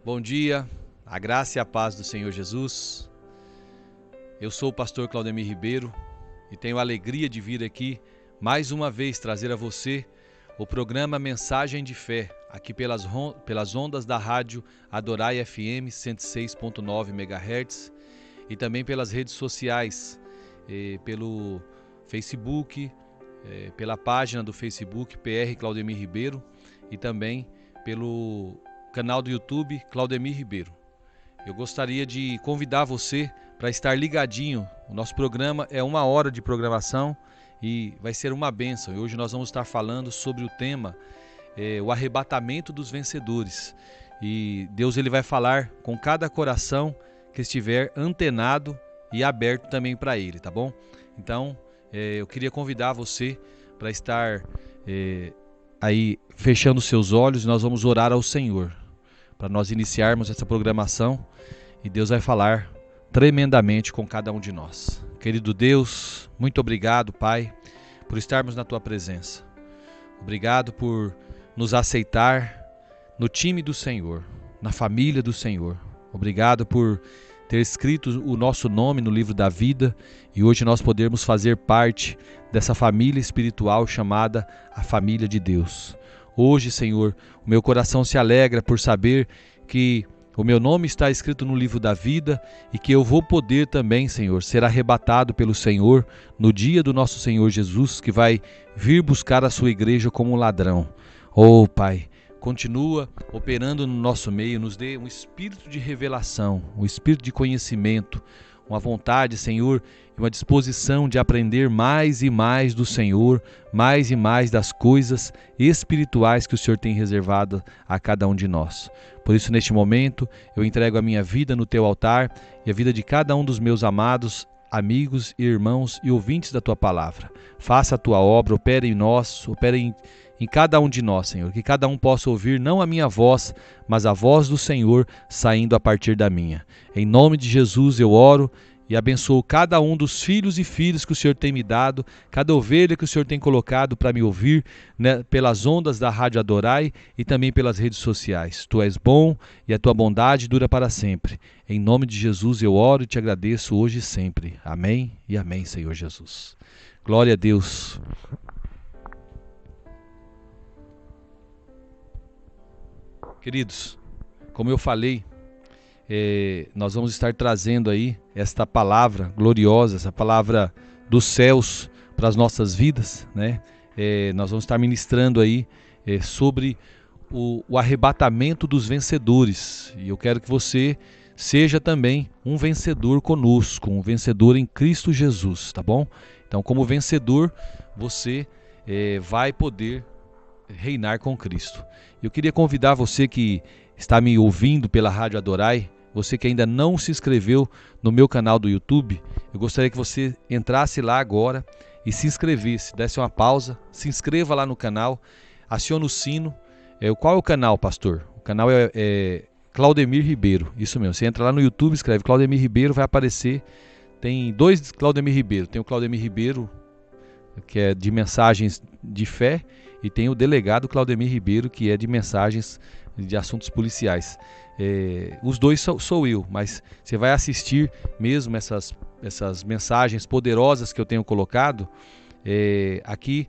Bom dia, a graça e a paz do Senhor Jesus. Eu sou o pastor Claudemir Ribeiro e tenho a alegria de vir aqui mais uma vez trazer a você o programa Mensagem de Fé, aqui pelas ondas da rádio Adorai FM 106.9 MHz e também pelas redes sociais, pelo Facebook, pela página do Facebook PR Claudemir Ribeiro e também pelo canal do YouTube Claudemir Ribeiro. Eu gostaria de convidar você para estar ligadinho. O nosso programa é 1 hora de programação e vai ser uma bênção. E hoje nós vamos estar falando sobre o tema o arrebatamento dos vencedores. E Deus ele vai falar com cada coração que estiver antenado e aberto também para Ele, tá bom? Então, eu queria convidar você para estar aí fechando seus olhos e nós vamos orar ao Senhor, para nós iniciarmos essa programação e Deus vai falar tremendamente com cada um de nós. Querido Deus, muito obrigado, Pai, por estarmos na Tua presença. Obrigado por nos aceitar no time do Senhor, na família do Senhor. Obrigado por ter escrito o nosso nome no livro da vida e hoje nós podemos fazer parte dessa família espiritual chamada a família de Deus. Hoje, Senhor, o meu coração se alegra por saber que o meu nome está escrito no livro da vida e que eu vou poder também, Senhor, ser arrebatado pelo Senhor no dia do nosso Senhor Jesus, que vai vir buscar a sua igreja como um ladrão. Oh, Pai, continua operando no nosso meio, nos dê um espírito de revelação, um espírito de conhecimento, uma vontade, Senhor, e uma disposição de aprender mais e mais do Senhor, mais e mais das coisas espirituais que o Senhor tem reservado a cada um de nós. Por isso, neste momento, eu entrego a minha vida no Teu altar e a vida de cada um dos meus amados amigos, irmãos e ouvintes da Tua palavra. Faça a Tua obra, opere em nós, opere em cada um de nós, Senhor, que cada um possa ouvir não a minha voz, mas a voz do Senhor saindo a partir da minha. Em nome de Jesus eu oro e abençoo cada um dos filhos e filhas que o Senhor tem me dado, cada ovelha que o Senhor tem colocado para me ouvir, né, pelas ondas da Rádio Adorai e também pelas redes sociais. Tu és bom e a Tua bondade dura para sempre. Em nome de Jesus eu oro e te agradeço hoje e sempre. Amém e amém, Senhor Jesus. Glória a Deus. Queridos, como eu falei, nós vamos estar trazendo aí esta palavra gloriosa, essa palavra dos céus para as nossas vidas, né? Nós vamos estar ministrando aí sobre o arrebatamento dos vencedores. E eu quero que você seja também um vencedor conosco, um vencedor em Cristo Jesus, tá bom? Então, como vencedor, você vai poder reinar com Cristo. Eu queria convidar você que está me ouvindo pela Rádio Adorai, você que ainda não se inscreveu no meu canal do YouTube, eu gostaria que você entrasse lá agora e se inscrevesse, desse uma pausa, se inscreva lá no canal, acione o sino. Qual é o canal, pastor? O canal é Claudemir Ribeiro, isso mesmo. Você entra lá no YouTube, escreve Claudemir Ribeiro, vai aparecer. Tem 2 Claudemir Ribeiro. Tem o Claudemir Ribeiro, que é de mensagens de fé, e tem o delegado Claudemir Ribeiro, que é de mensagens de assuntos policiais. Os dois sou eu, mas você vai assistir mesmo essas mensagens poderosas que eu tenho colocado aqui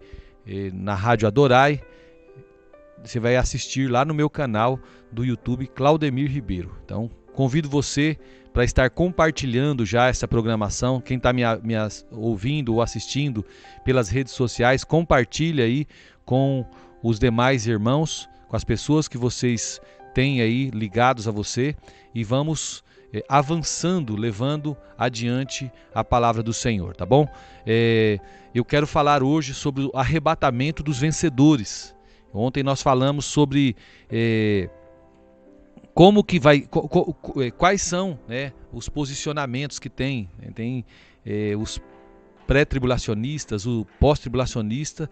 na Rádio Adorai. Você vai assistir lá no meu canal do YouTube Claudemir Ribeiro. Então, convido você para estar compartilhando já essa programação. Quem está me ouvindo ou assistindo pelas redes sociais, compartilha aí com os demais irmãos, com as pessoas que vocês têm aí ligados a você, e vamos avançando, levando adiante a palavra do Senhor, tá bom? Eu quero falar hoje sobre o arrebatamento dos vencedores. Ontem nós falamos sobre como que vai, quais são, né, os posicionamentos que tem os pré-tribulacionistas, o pós-tribulacionista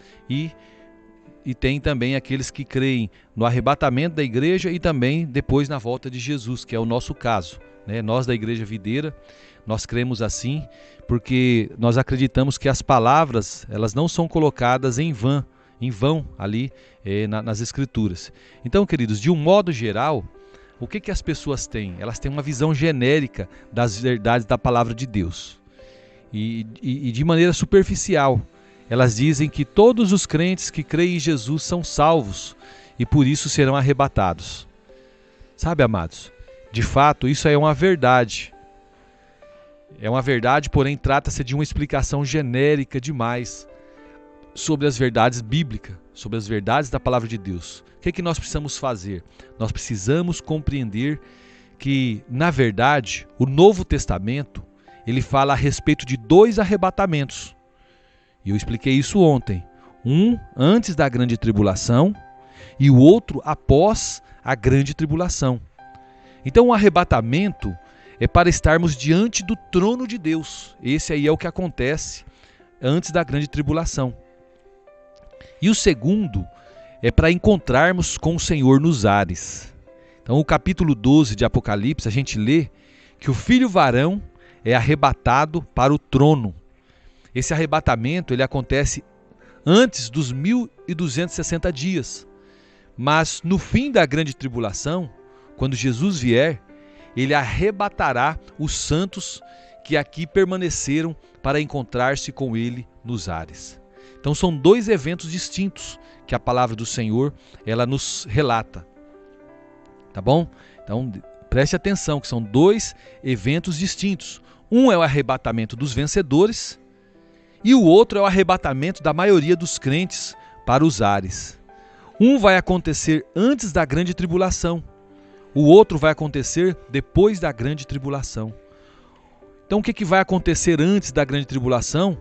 e tem também aqueles que creem no arrebatamento da igreja e também depois na volta de Jesus, que é o nosso caso, né? Nós da Igreja Videira, nós cremos assim porque nós acreditamos que as palavras, elas não são colocadas em vão ali nas Escrituras. Então, queridos, de um modo geral, o que as pessoas têm? Elas têm uma visão genérica das verdades da palavra de Deus. E de maneira superficial, elas dizem que todos os crentes que creem em Jesus são salvos e por isso serão arrebatados. Sabe, amados, de fato isso é uma verdade. É uma verdade, porém trata-se de uma explicação genérica demais sobre as verdades bíblicas, sobre as verdades da palavra de Deus. O que nós precisamos fazer? Nós precisamos compreender que, na verdade, o Novo Testamento, ele fala a respeito de 2 arrebatamentos. E eu expliquei isso ontem. Um antes da grande tribulação e o outro após a grande tribulação. Então o arrebatamento é para estarmos diante do trono de Deus. Esse aí é o que acontece antes da grande tribulação. E o segundo é para encontrarmos com o Senhor nos ares. Então o capítulo 12 de Apocalipse, a gente lê que o filho varão é arrebatado para o trono. Esse arrebatamento ele acontece antes dos 1260 dias. Mas no fim da grande tribulação, quando Jesus vier, ele arrebatará os santos que aqui permaneceram para encontrar-se com ele nos ares. Então são 2 eventos distintos que a palavra do Senhor ela nos relata. Tá bom? Então preste atenção que são 2 eventos distintos. Um é o arrebatamento dos vencedores e o outro é o arrebatamento da maioria dos crentes para os ares. Um vai acontecer antes da grande tribulação, o outro vai acontecer depois da grande tribulação. Então o que vai acontecer antes da grande tribulação?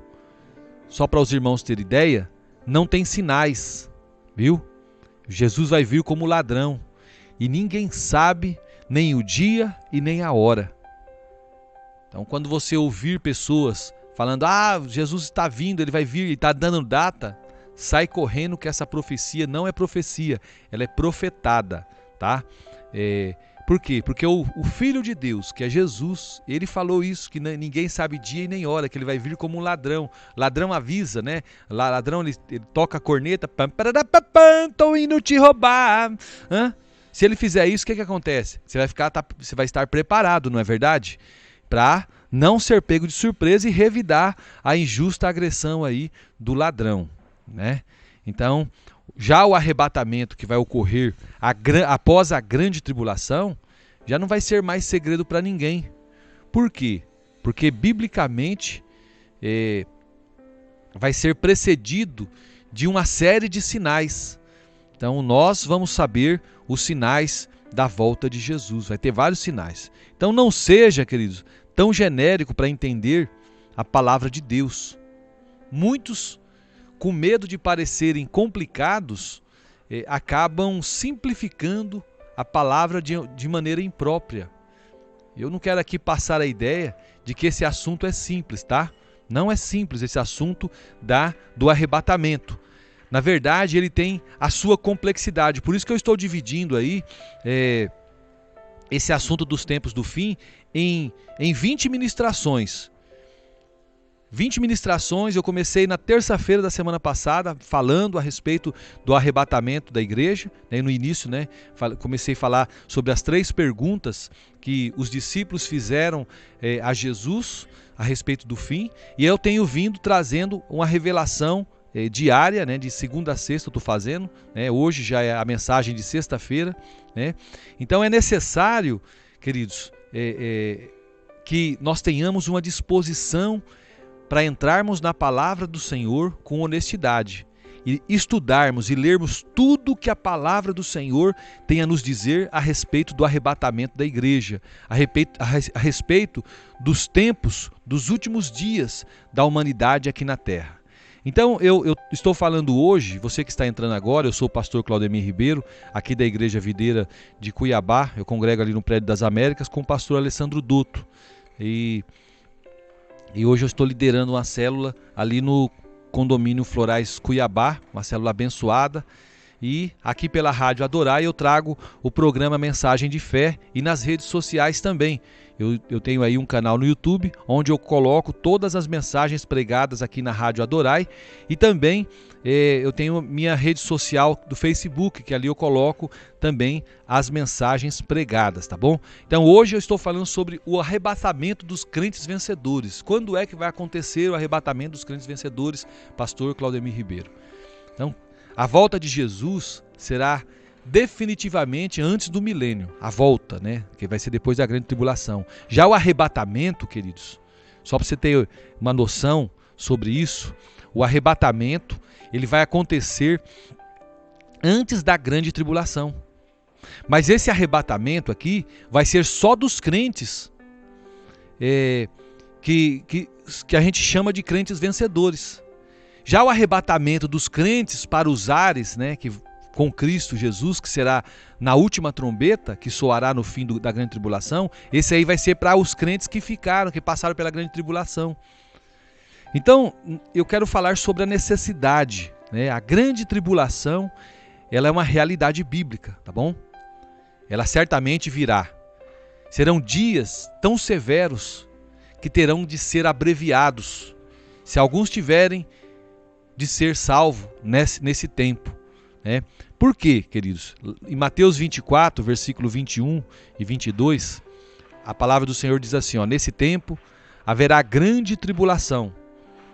Só para os irmãos terem ideia, não tem sinais, viu? Jesus vai vir como ladrão e ninguém sabe nem o dia e nem a hora. Então quando você ouvir pessoas falando, Jesus está vindo, ele vai vir, ele está dando data, sai correndo que essa profecia não é profecia, ela é profetada, tá? Por quê? Porque o Filho de Deus, que é Jesus, ele falou isso, que ninguém sabe dia e nem hora, que ele vai vir como um ladrão. Ladrão avisa, né? Ladrão, ele toca a corneta, tô indo te roubar. Se ele fizer isso, o que acontece? Você vai estar preparado, não é verdade? Para não ser pego de surpresa e revidar a injusta agressão aí do ladrão, né? Então, já o arrebatamento que vai ocorrer após a grande tribulação, já não vai ser mais segredo para ninguém. Por quê? Porque biblicamente vai ser precedido de uma série de sinais. Então nós vamos saber os sinais da volta de Jesus. Vai ter vários sinais. Então não seja, queridos, tão genérico para entender a palavra de Deus. Muitos, com medo de parecerem complicados, acabam simplificando a palavra de maneira imprópria. Eu não quero aqui passar a ideia de que esse assunto é simples, tá? Não é simples esse assunto do arrebatamento. Na verdade, ele tem a sua complexidade. Por isso que eu estou dividindo aí esse assunto dos tempos do fim em 20 ministrações. 20 ministrações, eu comecei na terça-feira da semana passada falando a respeito do arrebatamento da igreja, né, no início, né, comecei a falar sobre as 3 perguntas que os discípulos fizeram a Jesus a respeito do fim, e eu tenho vindo trazendo uma revelação diária, né, de segunda a sexta eu estou fazendo, né, hoje já é a mensagem de sexta-feira, né, então é necessário, queridos, que nós tenhamos uma disposição para entrarmos na palavra do Senhor com honestidade e estudarmos e lermos tudo que a palavra do Senhor tem a nos dizer a respeito do arrebatamento da igreja, a respeito dos tempos, dos últimos dias da humanidade aqui na terra. Então eu estou falando hoje, você que está entrando agora, eu sou o pastor Claudemir Ribeiro, aqui da Igreja Videira de Cuiabá, eu congrego ali no Prédio das Américas com o pastor Alessandro Dotto. E hoje eu estou liderando uma célula ali no Condomínio Florais Cuiabá, uma célula abençoada. E aqui pela Rádio Adorai eu trago o programa Mensagem de Fé e nas redes sociais também. Eu tenho aí um canal no YouTube onde eu coloco todas as mensagens pregadas aqui na Rádio Adorai e também eu tenho minha rede social do Facebook, que ali eu coloco também as mensagens pregadas, tá bom? Então hoje eu estou falando sobre o arrebatamento dos crentes vencedores. Quando é que vai acontecer o arrebatamento dos crentes vencedores? Pastor Claudemir Ribeiro. Então, a volta de Jesus será definitivamente antes do milênio, a volta, né? Que vai ser depois da grande tribulação. Já o arrebatamento, queridos, só para você ter uma noção sobre isso, o arrebatamento ele vai acontecer antes da grande tribulação. Mas esse arrebatamento aqui vai ser só dos crentes que a gente chama de crentes vencedores. Já o arrebatamento dos crentes para os ares, né, que com Cristo Jesus, que será na última trombeta, que soará no fim da grande tribulação, esse aí vai ser para os crentes que ficaram, que passaram pela grande tribulação. Então, eu quero falar sobre a necessidade, né? A grande tribulação, ela é uma realidade bíblica, tá bom? Ela certamente virá. Serão dias tão severos que terão de ser abreviados, se alguns tiverem de ser salvos nesse tempo, né? Por quê, queridos? Em Mateus 24, versículo 21 e 22, a palavra do Senhor diz assim, ó, nesse tempo haverá grande tribulação,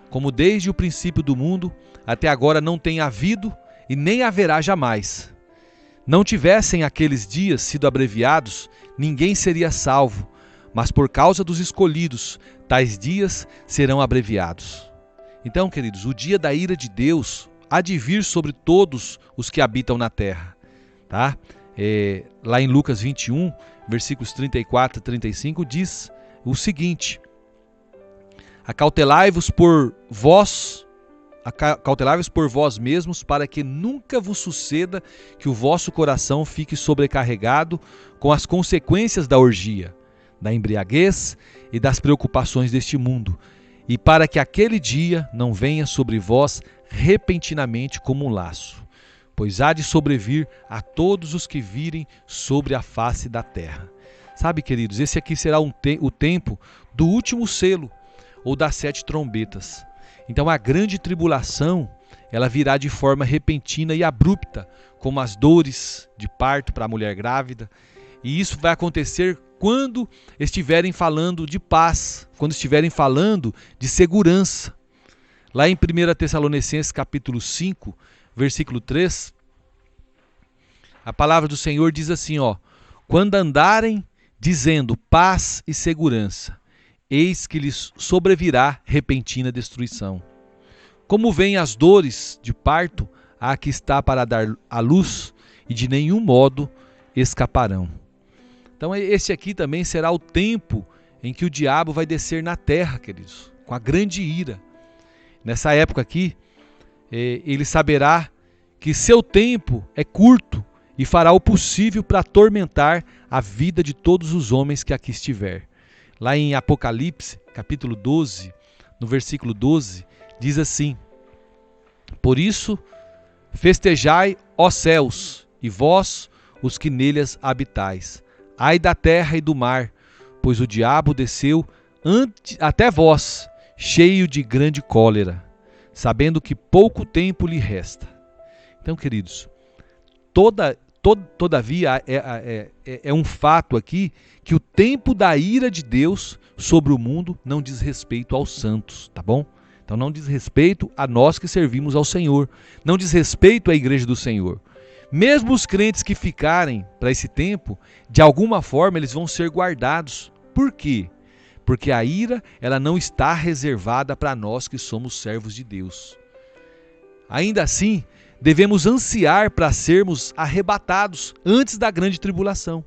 como desde o princípio do mundo até agora não tem havido e nem haverá jamais. Não tivessem aqueles dias sido abreviados, ninguém seria salvo, mas por causa dos escolhidos, tais dias serão abreviados. Então, queridos, o dia da ira de Deus há de vir sobre todos os que habitam na terra. Tá? Lá em Lucas 21, versículos 34 e 35, diz o seguinte: Acautelai-vos por vós mesmos, para que nunca vos suceda que o vosso coração fique sobrecarregado com as consequências da orgia, da embriaguez e das preocupações deste mundo, e para que aquele dia não venha sobre vós repentinamente como um laço, pois há de sobrevir a todos os que virem sobre a face da terra. Sabe, queridos, esse aqui será o tempo do último selo, ou das 7 trombetas. Então a grande tribulação, ela virá de forma repentina e abrupta, como as dores de parto para a mulher grávida. E isso vai acontecer quando estiverem falando de paz, quando estiverem falando de segurança. Lá em 1 Tessalonicenses capítulo 5, versículo 3, a palavra do Senhor diz assim, ó, quando andarem dizendo paz e segurança, eis que lhes sobrevirá repentina destruição. Como vêm as dores de parto a que está para dar à luz, e de nenhum modo escaparão. Então esse aqui também será o tempo em que o diabo vai descer na terra, queridos, com a grande ira. Nessa época aqui, ele saberá que seu tempo é curto e fará o possível para atormentar a vida de todos os homens que aqui estiver. Lá em Apocalipse, capítulo 12, no versículo 12, diz assim: Por isso, festejai, ó céus, e vós, os que neles habitais. Ai da terra e do mar, pois o diabo desceu até vós, cheio de grande cólera, sabendo que pouco tempo lhe resta. Então, queridos, todavia é um fato aqui que o tempo da ira de Deus sobre o mundo não diz respeito aos santos, tá bom? Então não diz respeito a nós que servimos ao Senhor, não diz respeito à igreja do Senhor. Mesmo os crentes que ficarem para esse tempo, de alguma forma eles vão ser guardados. Por quê? Porque a ira, ela não está reservada para nós que somos servos de Deus. Ainda assim, devemos ansiar para sermos arrebatados antes da grande tribulação.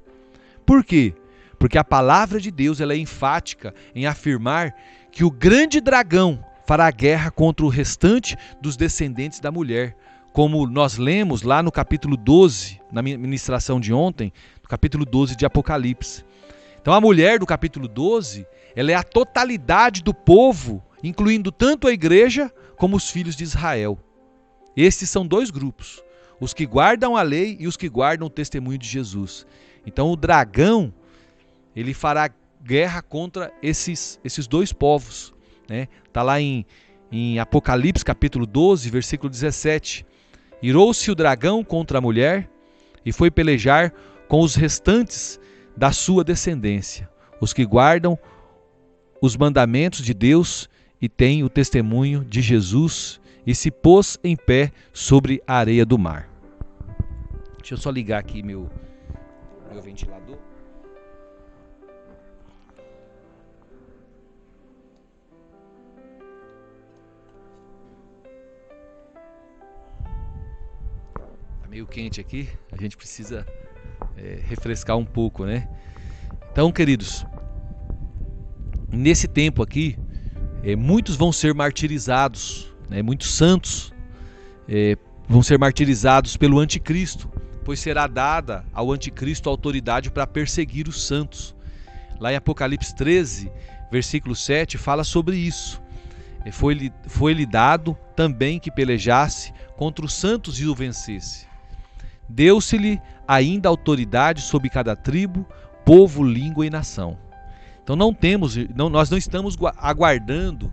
Por quê? Porque a palavra de Deus ela é enfática em afirmar que o grande dragão fará guerra contra o restante dos descendentes da mulher, como nós lemos lá no capítulo 12, na ministração de ontem, no capítulo 12 de Apocalipse. Então a mulher do capítulo 12, ela é a totalidade do povo, incluindo tanto a igreja como os filhos de Israel. Estes são 2 grupos, os que guardam a lei e os que guardam o testemunho de Jesus. Então o dragão, ele fará guerra contra esses 2 povos, né? Está lá em em Apocalipse capítulo 12, versículo 17. Irou-se o dragão contra a mulher e foi pelejar com os restantes da sua descendência, os que guardam os mandamentos de Deus e têm o testemunho de Jesus, e se pôs em pé sobre a areia do mar. Deixa eu só ligar aqui meu ventilador. Tá meio quente aqui, a gente precisa refrescar um pouco, né? Então, queridos, nesse tempo aqui, muitos vão ser martirizados, né? Muitos santos vão ser martirizados pelo anticristo, pois será dada ao anticristo autoridade para perseguir os santos. Lá em Apocalipse 13, versículo 7, fala sobre isso. Foi-lhe dado também que pelejasse contra os santos e o vencesse. Deu-se-lhe ainda autoridade sobre cada tribo, povo, língua e nação. Então nós não estamos aguardando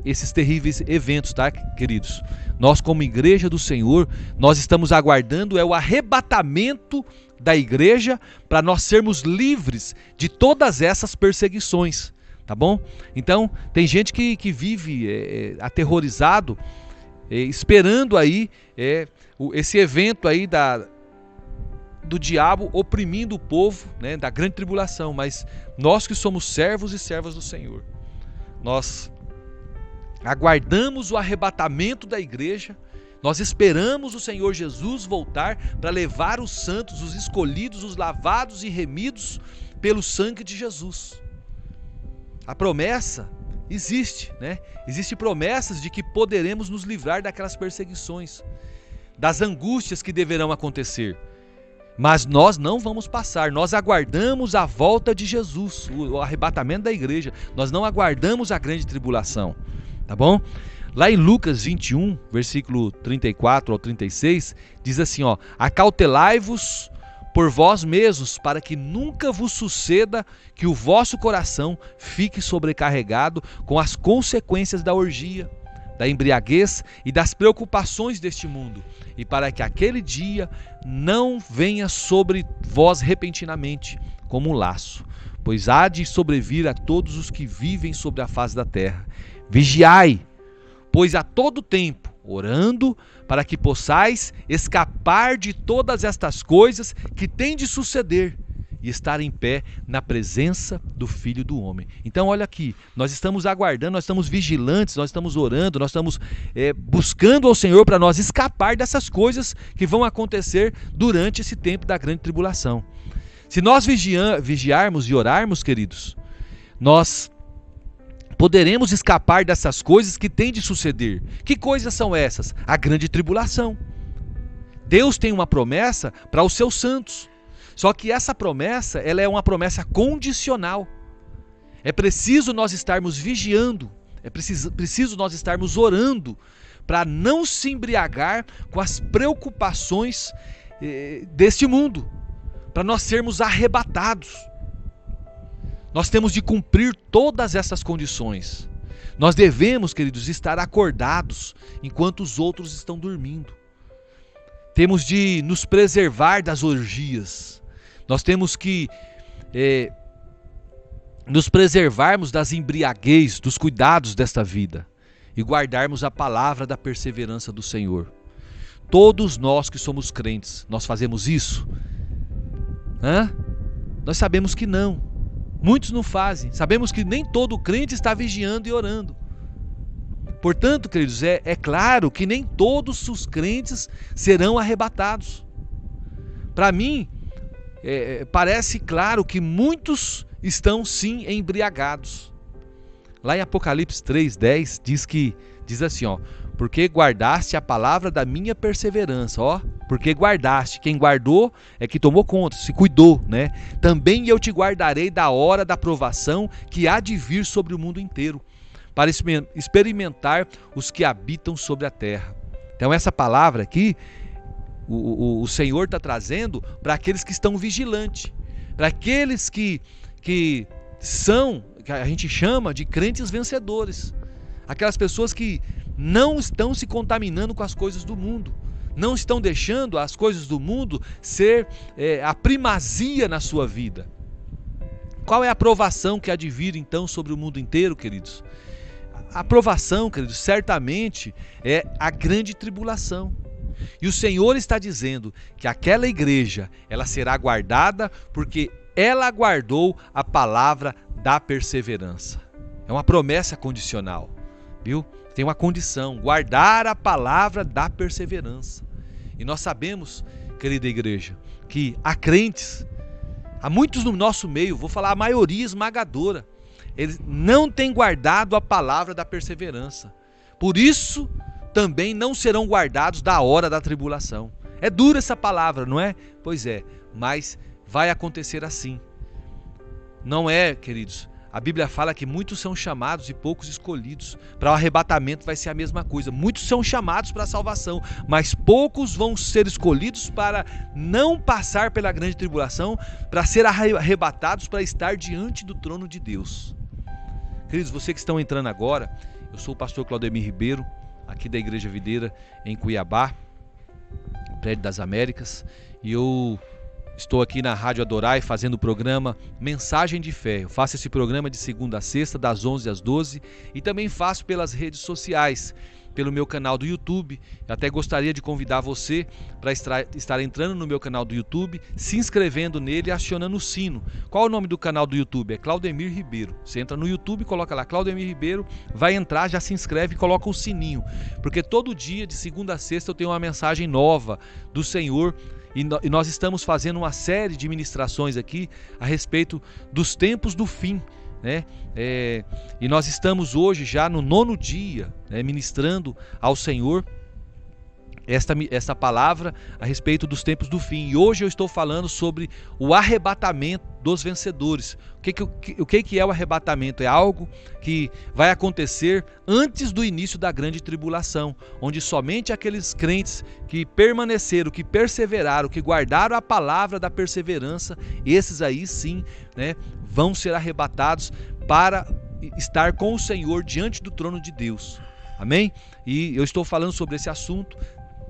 esses terríveis eventos, tá, queridos? Nós, como igreja do Senhor, nós estamos aguardando o arrebatamento da igreja para nós sermos livres de todas essas perseguições, tá bom? Então, tem gente que vive aterrorizado, esperando aí esse evento aí do diabo oprimindo o povo, né, da grande tribulação. Mas nós que somos servos e servas do Senhor, nós aguardamos o arrebatamento da igreja, nós esperamos o Senhor Jesus voltar para levar os santos, os escolhidos, os lavados e remidos pelo sangue de Jesus. A promessa existe, né? Existem promessas de que poderemos nos livrar daquelas perseguições, das angústias que deverão acontecer. Mas nós não vamos passar, nós aguardamos a volta de Jesus, o arrebatamento da igreja. Nós não aguardamos a grande tribulação, tá bom? Lá em Lucas 21, versículo 34 ao 36, diz assim, ó: acautelai-vos por vós mesmos, para que nunca vos suceda que o vosso coração fique sobrecarregado com as consequências da orgia, da embriaguez e das preocupações deste mundo, e para que aquele dia não venha sobre vós repentinamente, como um laço, pois há de sobrevir a todos os que vivem sobre a face da terra. Vigiai, pois a todo tempo, orando, para que possais escapar de todas estas coisas que têm de suceder e estar em pé na presença do Filho do Homem. Então olha aqui, nós estamos aguardando, nós estamos vigilantes, nós estamos orando, nós estamos buscando ao Senhor para nós escapar dessas coisas que vão acontecer durante esse tempo da grande tribulação. Se nós vigiarmos e orarmos, queridos, nós poderemos escapar dessas coisas que têm de suceder. Que coisas são essas? A grande tribulação. Deus tem uma promessa para os seus santos. Só que essa promessa, ela é uma promessa condicional. É preciso nós estarmos vigiando, é preciso nós estarmos orando para não se embriagar com as preocupações deste mundo, para nós sermos arrebatados. Nós temos de cumprir todas essas condições. Nós devemos, queridos, estar acordados enquanto os outros estão dormindo. Temos de nos preservar das orgias. Nós temos que nos preservarmos das embriaguez, dos cuidados desta vida e guardarmos a palavra da perseverança do Senhor. Todos nós que somos crentes, nós fazemos isso? Nós sabemos que não. Muitos não fazem. Sabemos que nem todo crente está vigiando e orando. Portanto, queridos, é claro que nem todos os crentes serão arrebatados. Para mim, parece claro que muitos estão sim embriagados. Lá em Apocalipse 3:10 diz assim, ó: porque guardaste a palavra da minha perseverança, ó, porque guardaste, quem guardou é que tomou conta, se cuidou, né? Também eu te guardarei da hora da provação que há de vir sobre o mundo inteiro, para experimentar os que habitam sobre a terra. Então essa palavra aqui, o Senhor está trazendo para aqueles que estão vigilantes, para aqueles que a gente chama de crentes vencedores, aquelas pessoas que não estão se contaminando com as coisas do mundo, não estão deixando as coisas do mundo ser a primazia na sua vida. Qual é a provação que há de vir então sobre o mundo inteiro, queridos? A provação, queridos, certamente é a grande tribulação. E o Senhor está dizendo que aquela igreja, ela será guardada porque ela guardou a palavra da perseverança. É uma promessa condicional, viu? Tem uma condição, guardar a palavra da perseverança. E nós sabemos, querida igreja, que há crentes, há muitos no nosso meio, vou falar a maioria esmagadora, eles não têm guardado a palavra da perseverança. Por isso, também não serão guardados da hora da tribulação. É dura essa palavra, não é? Pois é, mas vai acontecer assim. Não é, queridos? A Bíblia fala que muitos são chamados e poucos escolhidos. Para o arrebatamento vai ser a mesma coisa. Muitos são chamados para a salvação, mas poucos vão ser escolhidos para não passar pela grande tribulação, para ser arrebatados, para estar diante do trono de Deus. Queridos, vocês que estão entrando agora, eu sou o pastor Claudemir Ribeiro, aqui da Igreja Videira, em Cuiabá, Prédio das Américas, e eu estou aqui na Rádio Adorai fazendo o programa Mensagem de Fé. Eu faço esse programa de segunda a sexta, das 11 às 12, e também faço pelas redes sociais, pelo meu canal do YouTube. Eu até gostaria de convidar você para estar entrando no meu canal do YouTube, se inscrevendo nele e acionando o sino. Qual é o nome do canal do YouTube? É Claudemir Ribeiro. Você entra no YouTube, coloca lá Claudemir Ribeiro, vai entrar, já se inscreve e coloca o sininho, porque todo dia, de segunda a sexta, eu tenho uma mensagem nova do Senhor. E nós estamos fazendo uma série de ministrações aqui a respeito dos tempos do fim, né? E nós estamos hoje já no 9º dia, né, ministrando ao Senhor esta palavra a respeito dos tempos do fim. E hoje eu estou falando sobre o arrebatamento dos vencedores. O que é o arrebatamento? É algo que vai acontecer antes do início da grande tribulação, onde somente aqueles crentes que permaneceram, que perseveraram, que guardaram a palavra da perseverança, esses aí sim, né, vão ser arrebatados para estar com o Senhor diante do trono de Deus. Amém? E eu estou falando sobre esse assunto.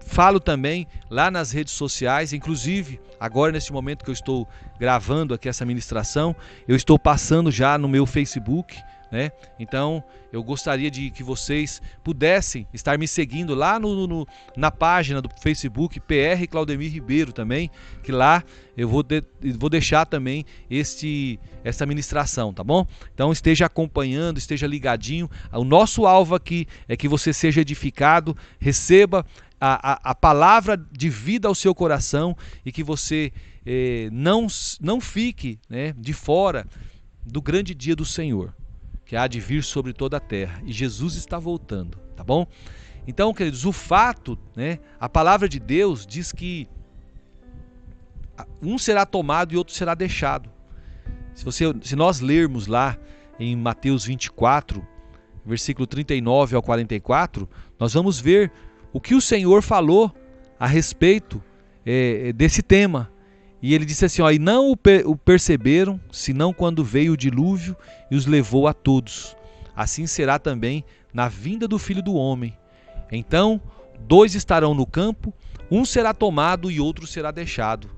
Falo também lá nas redes sociais, inclusive agora nesse momento que eu estou gravando aqui essa ministração, eu estou passando já no meu Facebook, né? Então eu gostaria de que vocês pudessem estar me seguindo lá na página do Facebook PR Claudemir Ribeiro também, que lá eu vou deixar também essa ministração, tá bom? Então esteja acompanhando, esteja ligadinho. O nosso alvo aqui é que você seja edificado, receba a palavra de vida ao seu coração e que você não fique, né, de fora do grande dia do Senhor, que há de vir sobre toda a terra. E Jesus está voltando, tá bom? Então, queridos, o fato, né, a palavra de Deus diz que um será tomado e outro será deixado. Se nós lermos lá em Mateus 24, versículo 39 ao 44, nós vamos ver o que o Senhor falou a respeito desse tema. E ele disse assim, e não o perceberam, senão quando veio o dilúvio e os levou a todos. Assim será também na vinda do Filho do Homem. Então, 2 estarão no campo, um será tomado e outro será deixado.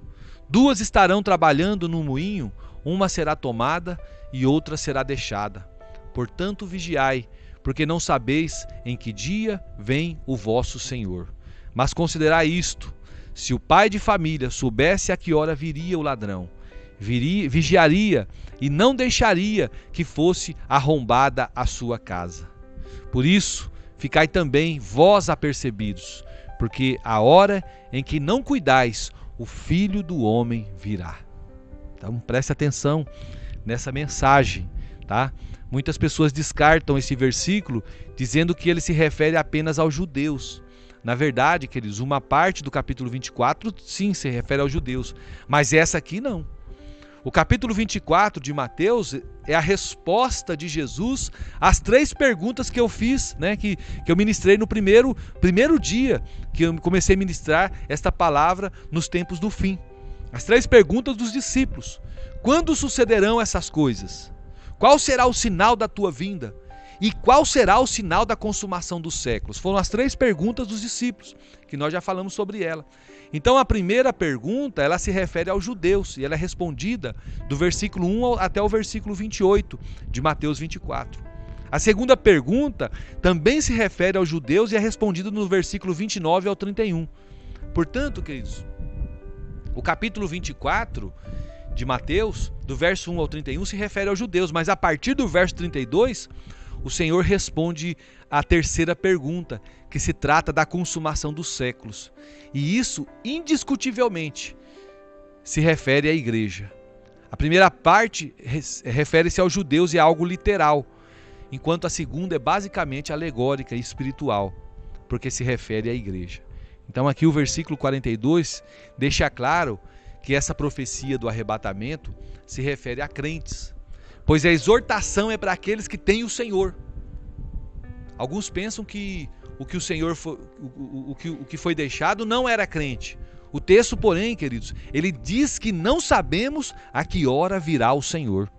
2 estarão trabalhando no moinho, uma será tomada e outra será deixada. Portanto, vigiai, porque não sabeis em que dia vem o vosso Senhor. Mas considerai isto: se o pai de família soubesse a que hora viria o ladrão, vigiaria e não deixaria que fosse arrombada a sua casa. Por isso, ficai também vós apercebidos, porque a hora em que não cuidais, o Filho do Homem virá. Então preste atenção nessa mensagem, tá? Muitas pessoas descartam esse versículo dizendo que ele se refere apenas aos judeus. Na verdade, queridos, uma parte do capítulo 24 sim se refere aos judeus, mas essa aqui não. O capítulo 24 de Mateus é a resposta de Jesus às 3 perguntas que eu fiz, né, que eu ministrei no primeiro dia que eu comecei a ministrar esta palavra nos tempos do fim. As 3 perguntas dos discípulos: quando sucederão essas coisas? Qual será o sinal da tua vinda? E qual será o sinal da consumação dos séculos? Foram as 3 perguntas dos discípulos, que nós já falamos sobre ela. Então a primeira pergunta, ela se refere aos judeus, e ela é respondida do versículo 1 até o versículo 28 de Mateus 24. A segunda pergunta também se refere aos judeus e é respondida no versículo 29 ao 31. Portanto, queridos, o capítulo 24 de Mateus, do verso 1 ao 31, se refere aos judeus, mas a partir do verso 32, o Senhor responde à terceira pergunta, que se trata da consumação dos séculos. E isso, indiscutivelmente, se refere à igreja. A primeira parte refere-se aos judeus e é algo literal, enquanto a segunda é basicamente alegórica e espiritual, porque se refere à igreja. Então aqui o versículo 42 deixa claro que essa profecia do arrebatamento se refere a crentes, pois a exortação é para aqueles que têm o Senhor. Alguns pensam que o que foi deixado não era crente. O texto, porém, queridos, ele diz que não sabemos a que hora virá o Senhor.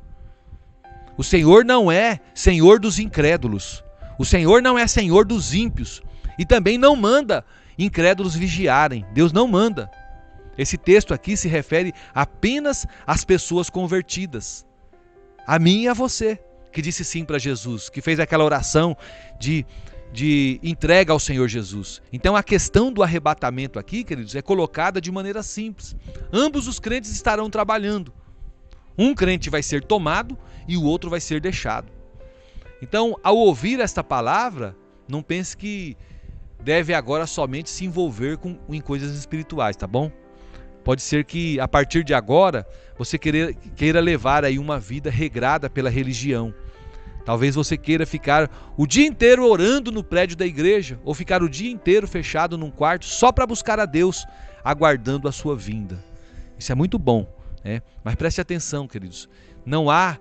O Senhor não é Senhor dos incrédulos. O Senhor não é Senhor dos ímpios. E também não manda incrédulos vigiarem. Deus não manda. Esse texto aqui se refere apenas às pessoas convertidas. A mim e a você, que disse sim para Jesus, que fez aquela oração de entrega ao Senhor Jesus. Então a questão do arrebatamento aqui, queridos, é colocada de maneira simples. Ambos os crentes estarão trabalhando. Um crente vai ser tomado e o outro vai ser deixado. Então, ao ouvir esta palavra, não pense que deve agora somente se envolver em coisas espirituais, tá bom? Pode ser que a partir de agora você queira levar aí uma vida regrada pela religião. Talvez você queira ficar o dia inteiro orando no prédio da igreja ou ficar o dia inteiro fechado num quarto só para buscar a Deus, aguardando a sua vinda. Isso é muito bom, né? Mas preste atenção, queridos. Não há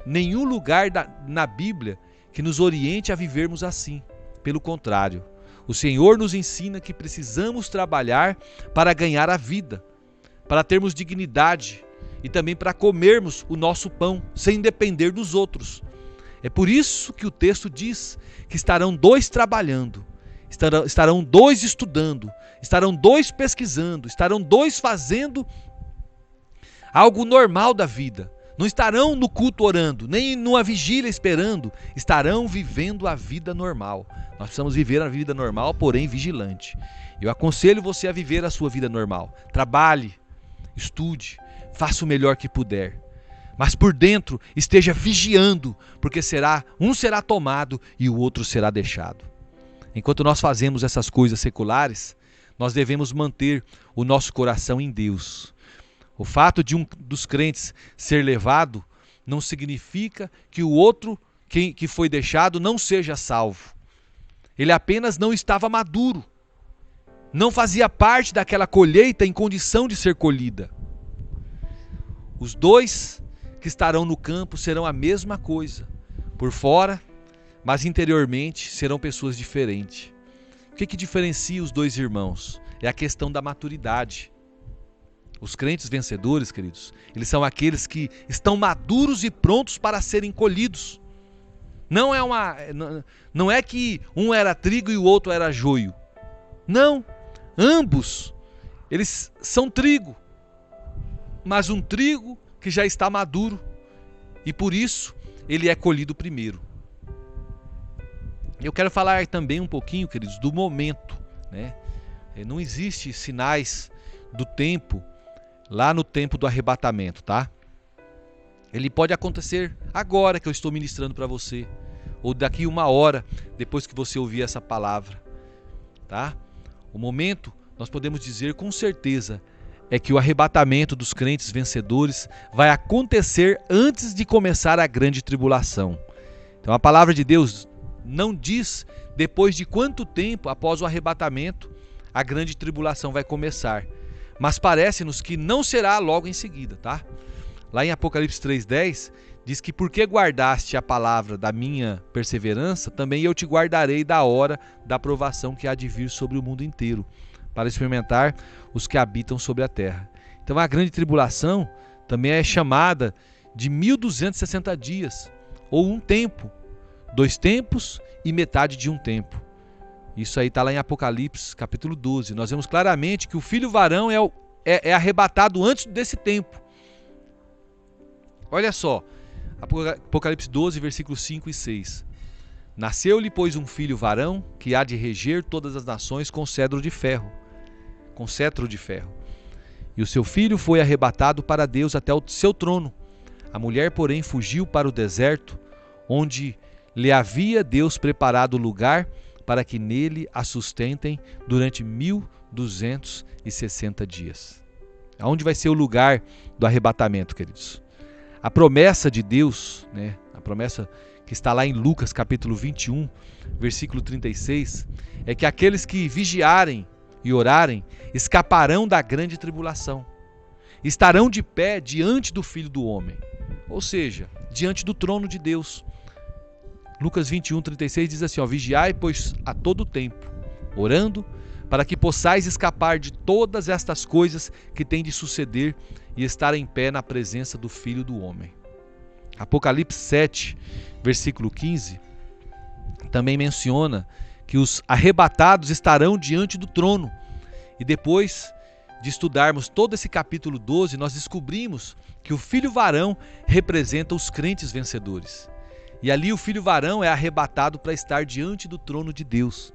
nenhum lugar na Bíblia que nos oriente a vivermos assim. Pelo contrário, o Senhor nos ensina que precisamos trabalhar para ganhar a vida, para termos dignidade e também para comermos o nosso pão sem depender dos outros. É por isso que o texto diz que estarão 2 trabalhando, estarão 2 estudando, estarão 2 pesquisando, estarão 2 fazendo algo normal da vida. Não estarão no culto orando, nem numa vigília esperando, estarão vivendo a vida normal. Nós precisamos viver a vida normal, porém vigilante. Eu aconselho você a viver a sua vida normal. Trabalhe, estude, faça o melhor que puder. Mas por dentro esteja vigiando, porque um será tomado e o outro será deixado. Enquanto nós fazemos essas coisas seculares, nós devemos manter o nosso coração em Deus. O fato de um dos crentes ser levado não significa que o outro que foi deixado não seja salvo. Ele apenas não estava maduro. Não fazia parte daquela colheita em condição de ser colhida. Os 2 que estarão no campo serão a mesma coisa. Por fora, mas interiormente serão pessoas diferentes. O que diferencia os 2 irmãos? É a questão da maturidade. Os crentes vencedores, queridos, eles são aqueles que estão maduros e prontos para serem colhidos. Não é que um era trigo e o outro era joio. Não, ambos, eles são trigo, mas um trigo que já está maduro e por isso ele é colhido primeiro. Eu quero falar também um pouquinho, queridos, do momento, né? Não existe sinais do tempo lá no tempo do arrebatamento, tá? Ele pode acontecer agora que eu estou ministrando para você, ou daqui 1 hora depois que você ouvir essa palavra, tá? O momento, nós podemos dizer com certeza, é que o arrebatamento dos crentes vencedores vai acontecer antes de começar a grande tribulação. Então a palavra de Deus não diz depois de quanto tempo após o arrebatamento a grande tribulação vai começar, mas parece-nos que não será logo em seguida, tá? Lá em Apocalipse 3:10 diz que porque guardaste a palavra da minha perseverança, também eu te guardarei da hora da provação que há de vir sobre o mundo inteiro, para experimentar os que habitam sobre a terra. Então a grande tribulação também é chamada de 1260 dias, ou um tempo 2 tempos e metade de um tempo. Isso aí está lá em Apocalipse, capítulo 12. Nós vemos claramente que o filho varão é arrebatado antes desse tempo. Olha só, Apocalipse 12, versículos 5 e 6. Nasceu-lhe, pois, um filho varão, que há de reger todas as nações com cetro de ferro. E o seu filho foi arrebatado para Deus até o seu trono. A mulher, porém, fugiu para o deserto, onde lhe havia Deus preparado lugar para que nele a sustentem durante 1260 dias. Aonde vai ser o lugar do arrebatamento, queridos? A promessa de Deus, né? A promessa que está lá em Lucas capítulo 21, versículo 36, é que aqueles que vigiarem e orarem escaparão da grande tribulação, estarão de pé diante do Filho do Homem, ou seja, diante do trono de Deus. Lucas 21, 36 diz assim, vigiai, pois a todo tempo, orando, para que possais escapar de todas estas coisas que têm de suceder e estar em pé na presença do Filho do Homem. Apocalipse 7, versículo 15, também menciona que os arrebatados estarão diante do trono. E depois de estudarmos todo esse capítulo 12, nós descobrimos que o filho varão representa os crentes vencedores. E ali o filho varão é arrebatado para estar diante do trono de Deus.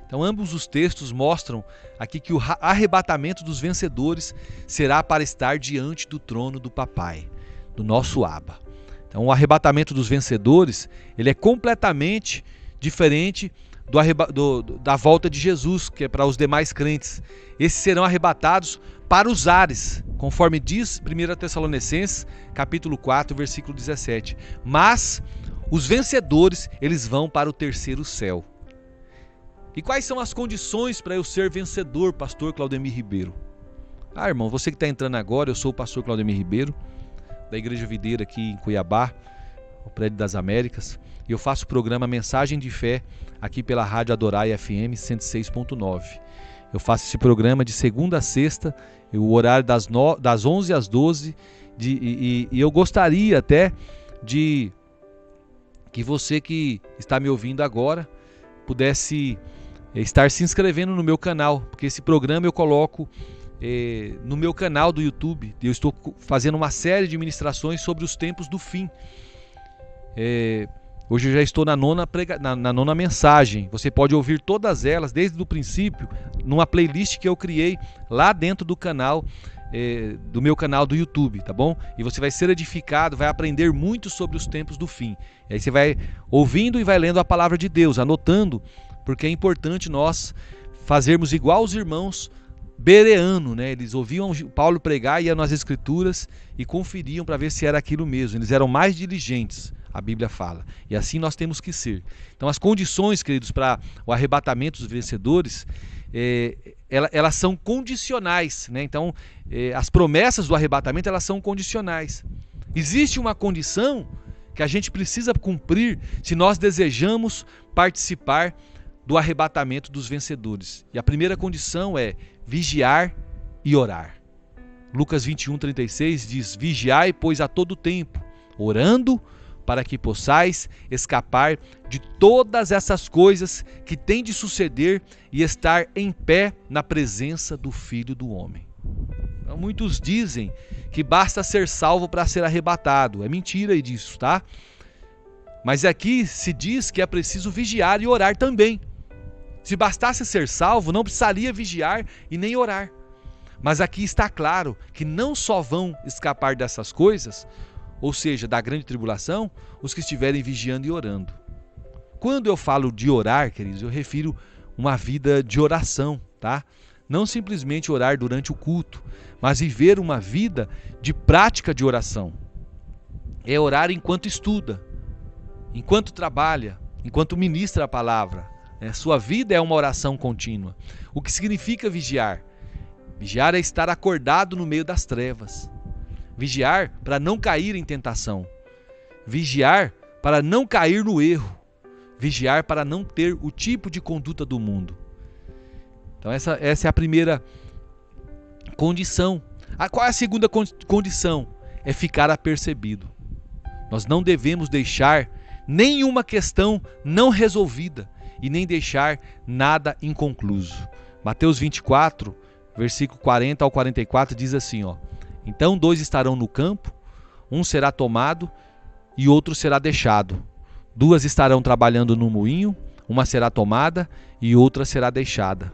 Então ambos os textos mostram aqui que o arrebatamento dos vencedores será para estar diante do trono do Papai, do nosso Abba. Então o arrebatamento dos vencedores, ele é completamente diferente da volta de Jesus, que é para os demais crentes. Esses serão arrebatados para os ares, conforme diz 1 Tessalonicenses, capítulo 4, versículo 17. Mas os vencedores, eles vão para o terceiro céu. E quais são as condições para eu ser vencedor, pastor Claudemir Ribeiro? Irmão, você que está entrando agora, eu sou o pastor Claudemir Ribeiro, da Igreja Videira aqui em Cuiabá, o Prédio das Américas, e eu faço o programa Mensagem de Fé aqui pela Rádio Adorai FM 106.9. Eu faço esse programa de segunda a sexta, o horário das 11 às 12, e eu gostaria até de que você que está me ouvindo agora pudesse estar se inscrevendo no meu canal, porque esse programa eu coloco no meu canal do YouTube. Eu estou fazendo uma série de ministrações sobre os tempos do fim. Hoje eu já estou na nona mensagem. Você pode ouvir todas elas desde o princípio numa playlist que eu criei lá dentro do canal, do meu canal do YouTube, tá bom? E você vai ser edificado, vai aprender muito sobre os tempos do fim. E aí você vai ouvindo e vai lendo a palavra de Deus, anotando, porque é importante nós fazermos igual os irmãos bereano, né? Eles ouviam Paulo pregar, iam nas escrituras e conferiam para ver se era aquilo mesmo. Eles eram mais diligentes, a Bíblia fala. E assim nós temos que ser. Então as condições, queridos, para o arrebatamento dos vencedores, elas são condicionais, né? Então as promessas do arrebatamento, elas são condicionais. Existe uma condição que a gente precisa cumprir se nós desejamos participar do arrebatamento dos vencedores. E a primeira condição é vigiar e orar. Lucas 21:36 diz: vigiai, pois a todo tempo, orando, para que possais escapar de todas essas coisas que têm de suceder e estar em pé na presença do Filho do Homem. Então, muitos dizem que basta ser salvo para ser arrebatado. É mentira disso, tá? Mas aqui se diz que é preciso vigiar e orar também. Se bastasse ser salvo, não precisaria vigiar e nem orar. Mas aqui está claro que não só vão escapar dessas coisas, ou seja, da grande tribulação, os que estiverem vigiando e orando. Quando eu falo de orar, queridos, eu refiro uma vida de oração, tá? Não simplesmente orar durante o culto, mas viver uma vida de prática de oração. É orar enquanto estuda, enquanto trabalha, enquanto ministra a palavra. Sua vida é uma oração contínua. O que significa vigiar? Vigiar é estar acordado no meio das trevas. Vigiar para não cair em tentação. Vigiar para não cair no erro. Vigiar para não ter o tipo de conduta do mundo. Então essa é a primeira condição. Qual é a segunda condição? É ficar apercebido. Nós não devemos deixar nenhuma questão não resolvida e nem deixar nada inconcluso. Mateus 24, versículo 40 ao 44 diz assim, ó: então 2 estarão no campo, um será tomado e outro será deixado. 2 estarão trabalhando no moinho, uma será tomada e outra será deixada.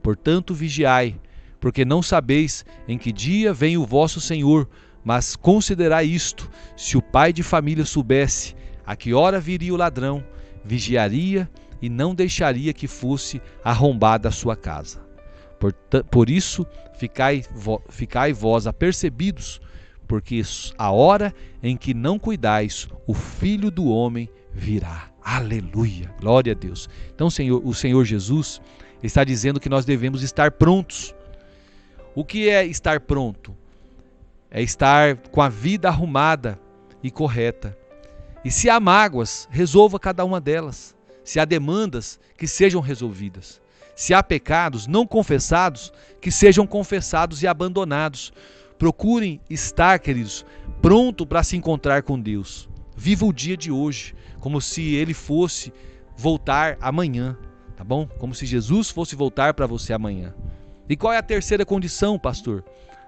Portanto, vigiai, porque não sabeis em que dia vem o vosso Senhor, mas considerai isto: se o pai de família soubesse a que hora viria o ladrão, vigiaria e não deixaria que fosse arrombada a sua casa. Por isso, ficai vós apercebidos, porque a hora em que não cuidais, o Filho do Homem virá. Aleluia, glória a Deus. Então, o Senhor Jesus está dizendo que nós devemos estar prontos. O que é estar pronto? É estar com a vida arrumada e correta. E se há mágoas, resolva cada uma delas. Se há demandas, que sejam resolvidas. Se há pecados não confessados, que sejam confessados e abandonados. Procurem estar, queridos, pronto para se encontrar com Deus. Viva o dia de hoje, como se Ele fosse voltar amanhã, tá bom? Como se Jesus fosse voltar para você amanhã. E qual é a terceira condição, pastor?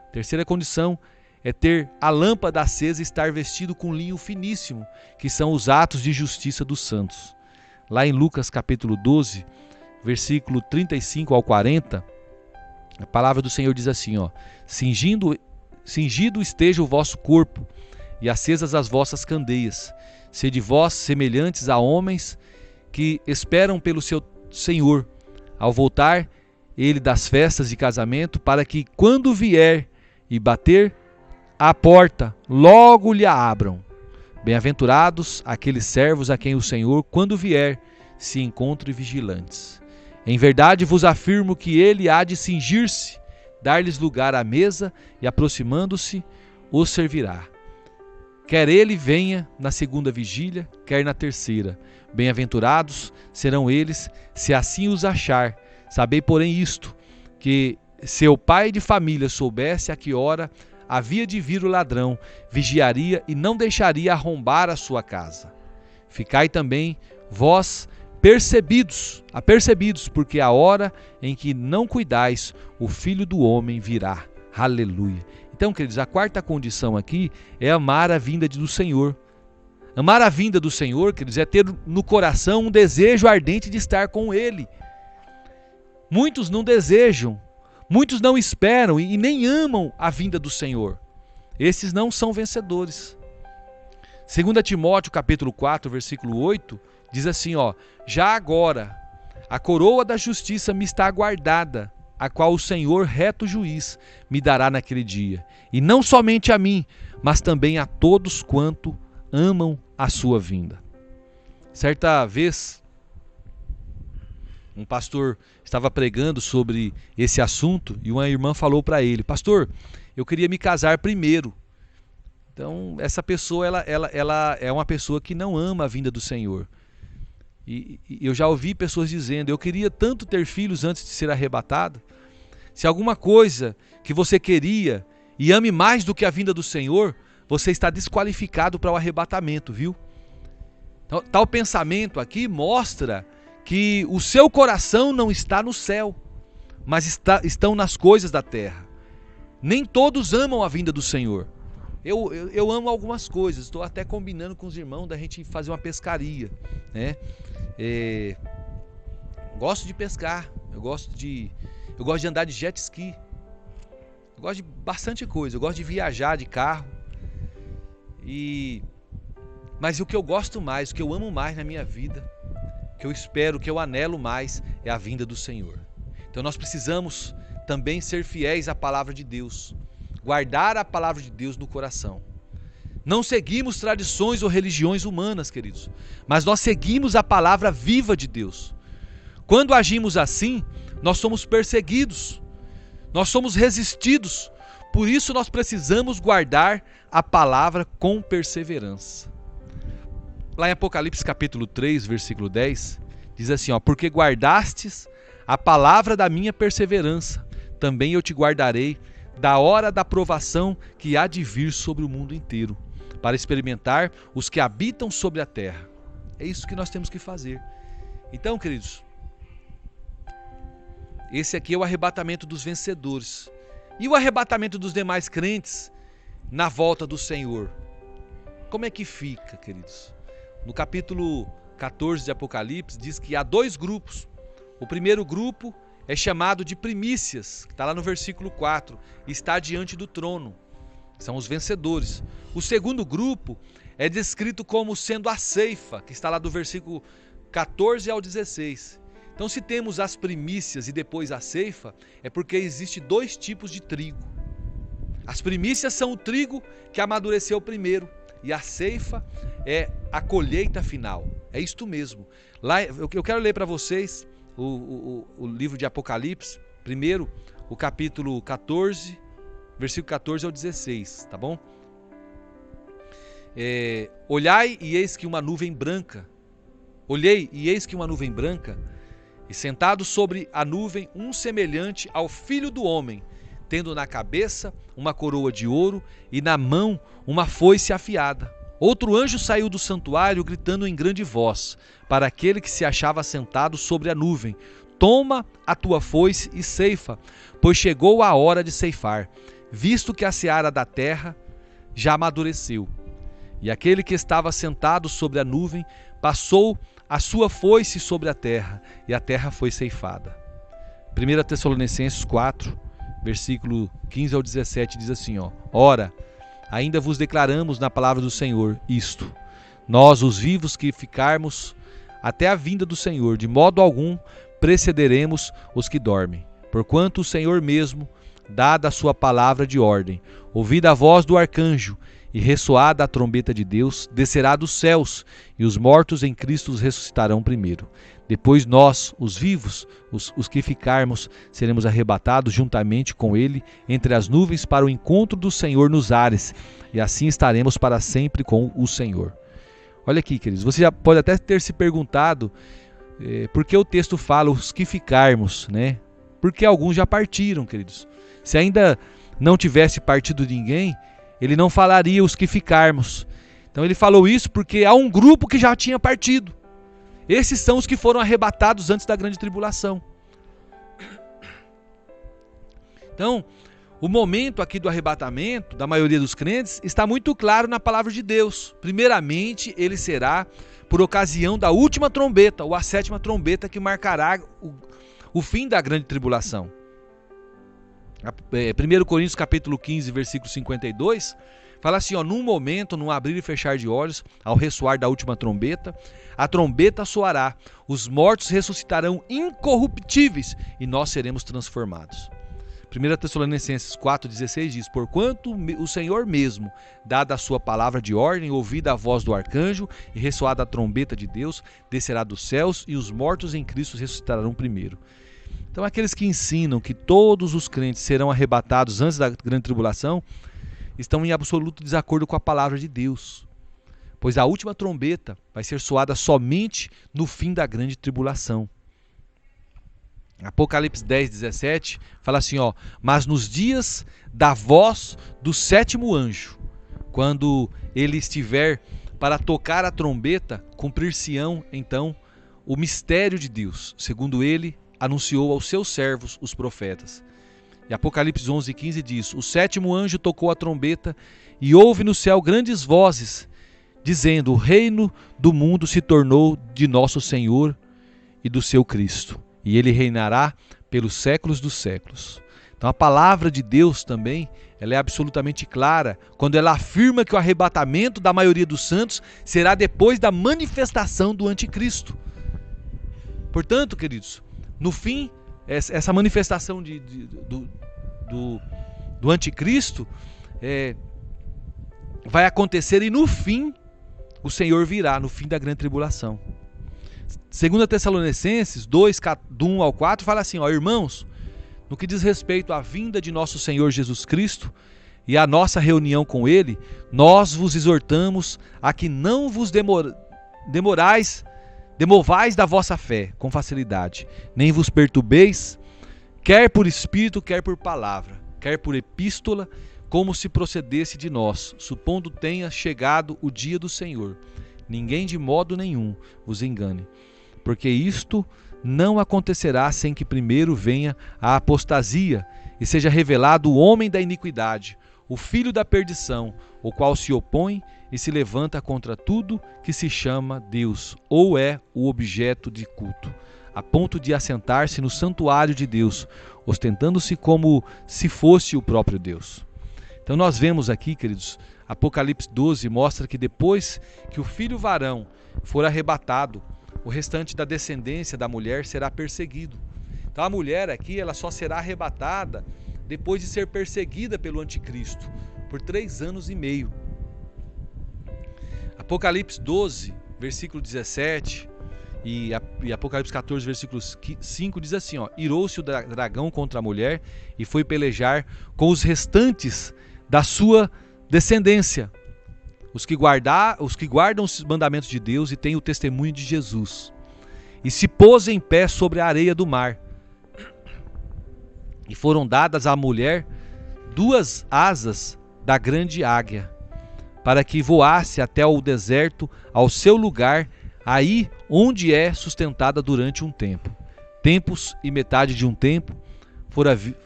A terceira condição é ter a lâmpada acesa e estar vestido com linho finíssimo, que são os atos de justiça dos santos. Lá em Lucas capítulo 12, versículo 35 ao 40, a palavra do Senhor diz assim, ó: cingido esteja o vosso corpo e acesas as vossas candeias. Sede vós semelhantes a homens que esperam pelo seu Senhor, ao voltar ele das festas de casamento, para que quando vier e bater à porta, logo lhe a abram. Bem-aventurados aqueles servos a quem o Senhor, quando vier, se encontre vigilantes. Em verdade vos afirmo que ele há de cingir-se, dar-lhes lugar à mesa e, aproximando-se, os servirá. Quer ele venha na segunda vigília, quer na terceira. Bem-aventurados serão eles, se assim os achar. Sabei, porém, isto, que se o pai de família soubesse a que hora havia de vir o ladrão, vigiaria e não deixaria arrombar a sua casa. Ficai também vós apercebidos, porque a hora em que não cuidais, o Filho do Homem virá. Aleluia. Então, queridos, a quarta condição aqui é amar a vinda do Senhor. Amar a vinda do Senhor, queridos, é ter no coração um desejo ardente de estar com Ele. Muitos não desejam, muitos não esperam e nem amam a vinda do Senhor. Esses não são vencedores. 2 Timóteo capítulo 4, versículo 8, diz assim, ó: já agora a coroa da justiça me está aguardada, a qual o Senhor, reto juiz, me dará naquele dia. E não somente a mim, mas também a todos quanto amam a sua vinda. Certa vez, um pastor estava pregando sobre esse assunto e uma irmã falou para ele: pastor, eu queria me casar primeiro. Então, essa pessoa ela é uma pessoa que não ama a vinda do Senhor. E eu já ouvi pessoas dizendo: eu queria tanto ter filhos antes de ser arrebatado. Se alguma coisa que você queria e ame mais do que a vinda do Senhor, você está desqualificado para o arrebatamento, viu? Então, tal pensamento aqui mostra que o seu coração não está no céu, mas estão nas coisas da terra. Nem todos amam a vinda do Senhor. Eu amo algumas coisas, estou até combinando com os irmãos da gente fazer uma pescaria, né? Gosto de pescar, eu gosto de andar de jet ski, eu gosto de bastante coisa, eu gosto de viajar de carro. Mas o que eu gosto mais, o que eu amo mais na minha vida, que eu espero, que eu anelo mais, é a vinda do Senhor. Então nós precisamos também ser fiéis à palavra de Deus, guardar a palavra de Deus no coração. Não seguimos tradições ou religiões humanas, queridos, mas nós seguimos a palavra viva de Deus. Quando agimos assim, nós somos perseguidos, nós somos resistidos, por isso nós precisamos guardar a palavra com perseverança. Lá em Apocalipse capítulo 3, versículo 10, diz assim, ó: porque guardastes a palavra da minha perseverança, também eu te guardarei da hora da provação que há de vir sobre o mundo inteiro, para experimentar os que habitam sobre a terra. É isso que nós temos que fazer. Então, queridos, esse aqui é o arrebatamento dos vencedores. E o arrebatamento dos demais crentes na volta do Senhor? Como é que fica, queridos? No capítulo 14 de Apocalipse diz que há dois grupos. O primeiro grupo é chamado de primícias, que está lá no versículo 4, está diante do trono. São os vencedores. O segundo grupo é descrito como sendo a ceifa, que está lá do versículo 14 ao 16. Então, se temos as primícias e depois a ceifa, é porque existe dois tipos de trigo. As primícias são o trigo que amadureceu primeiro, e a ceifa é a colheita final. É isto mesmo. Lá, eu quero ler para vocês o livro de Apocalipse, primeiro, o capítulo 14, versículo 14 ao 16, tá bom? Olhai e eis que uma nuvem branca. Olhei e eis que uma nuvem branca, e sentado sobre a nuvem um semelhante ao Filho do Homem, tendo na cabeça uma coroa de ouro e na mão uma foice afiada. Outro anjo saiu do santuário gritando em grande voz para aquele que se achava sentado sobre a nuvem: toma a tua foice e ceifa, pois chegou a hora de ceifar, visto que a seara da terra já amadureceu. E aquele que estava sentado sobre a nuvem passou a sua foice sobre a terra, e a terra foi ceifada. 1 Tessalonicenses 4, versículo 15 ao 17 diz assim, ora, ainda vos declaramos na palavra do Senhor isto: nós, os vivos que ficarmos até a vinda do Senhor, de modo algum precederemos os que dormem. Porquanto o Senhor mesmo, dada a sua palavra de ordem, ouvida a voz do arcanjo e ressoada a trombeta de Deus, descerá dos céus, e os mortos em Cristo ressuscitarão primeiro. Depois nós, os vivos, os que ficarmos, seremos arrebatados juntamente com ele entre as nuvens para o encontro do Senhor nos ares, e assim estaremos para sempre com o Senhor. Olha aqui, queridos, você já pode até ter se perguntado por que o texto fala os que ficarmos, né? Porque alguns já partiram, queridos. Se ainda não tivesse partido ninguém, ele não falaria os que ficarmos. Então ele falou isso porque há um grupo que já tinha partido. Esses são os que foram arrebatados antes da grande tribulação. Então, o momento aqui do arrebatamento da maioria dos crentes está muito claro na palavra de Deus. Primeiramente, ele será por ocasião da última trombeta, ou a sétima trombeta, que marcará o fim da grande tribulação. 1 Coríntios capítulo 15, versículo 52, fala assim, num momento, num abrir e fechar de olhos, ao ressoar da última trombeta, a trombeta soará, os mortos ressuscitarão incorruptíveis e nós seremos transformados. 1 Tessalonicenses 4,16 diz, porquanto o Senhor mesmo, dada a sua palavra de ordem, ouvida a voz do arcanjo e ressoada a trombeta de Deus, descerá dos céus e os mortos em Cristo ressuscitarão primeiro. Então aqueles que ensinam que todos os crentes serão arrebatados antes da grande tribulação estão em absoluto desacordo com a palavra de Deus, pois a última trombeta vai ser soada somente no fim da grande tribulação. Apocalipse 10, 17 fala assim, mas nos dias da voz do sétimo anjo, quando ele estiver para tocar a trombeta, cumprir-se-ão então o mistério de Deus, segundo ele anunciou aos seus servos, os profetas. E Apocalipse 11, 15 diz, o sétimo anjo tocou a trombeta e houve no céu grandes vozes, dizendo, o reino do mundo se tornou de nosso Senhor e do seu Cristo, e ele reinará pelos séculos dos séculos. Então a palavra de Deus também, ela é absolutamente clara, quando ela afirma que o arrebatamento da maioria dos santos será depois da manifestação do anticristo. Portanto, queridos, no fim, essa manifestação do anticristo vai acontecer e no fim o Senhor virá, no fim da grande tribulação. 2 Tessalonicenses 2, do 1 ao 4, fala assim, irmãos, no que diz respeito à vinda de nosso Senhor Jesus Cristo e à nossa reunião com Ele, nós vos exortamos a que não vos demovais da vossa fé com facilidade, nem vos perturbeis, quer por espírito, quer por palavra, quer por epístola, como se procedesse de nós, supondo tenha chegado o dia do Senhor. ninguém de modo nenhum vos engane, porque isto não acontecerá sem que primeiro venha a apostasia e seja revelado o homem da iniquidade, o filho da perdição, o qual se opõe e se levanta contra tudo que se chama Deus ou é o objeto de culto, a ponto de assentar-se no santuário de Deus, ostentando-se como se fosse o próprio Deus. Então nós vemos aqui, queridos, Apocalipse 12 mostra que depois que o filho varão for arrebatado, o restante da descendência da mulher será perseguido. Então a mulher aqui, ela só será arrebatada depois de ser perseguida pelo anticristo por 3 anos e meio. Apocalipse 12, versículo 17 e Apocalipse 14, versículo 5 diz assim, irou-se o dragão contra a mulher e foi pelejar com os restantes da sua descendência, os que guardam os mandamentos de Deus e têm o testemunho de Jesus, e se pôs em pé sobre a areia do mar. E foram dadas à mulher 2 asas da grande águia, para que voasse até o deserto, ao seu lugar, aí onde é sustentada durante um tempo. Tempos e metade de um tempo,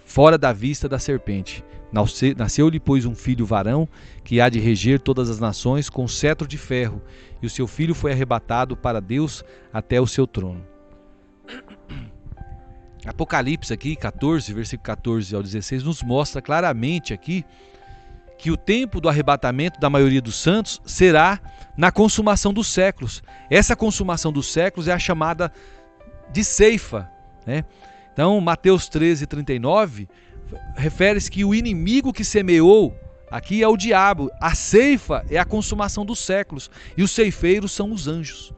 fora da vista da serpente. Nasceu-lhe, pois, um filho varão, que há de reger todas as nações com cetro de ferro, e o seu filho foi arrebatado para Deus até o seu trono. Apocalipse aqui, 14, versículo 14 ao 16, nos mostra claramente aqui que o tempo do arrebatamento da maioria dos santos será na consumação dos séculos. Essa consumação dos séculos é a chamada de ceifa, né? Então, Mateus 13, 39, refere-se que o inimigo que semeou aqui é o diabo. A ceifa é a consumação dos séculos e os ceifeiros são os anjos.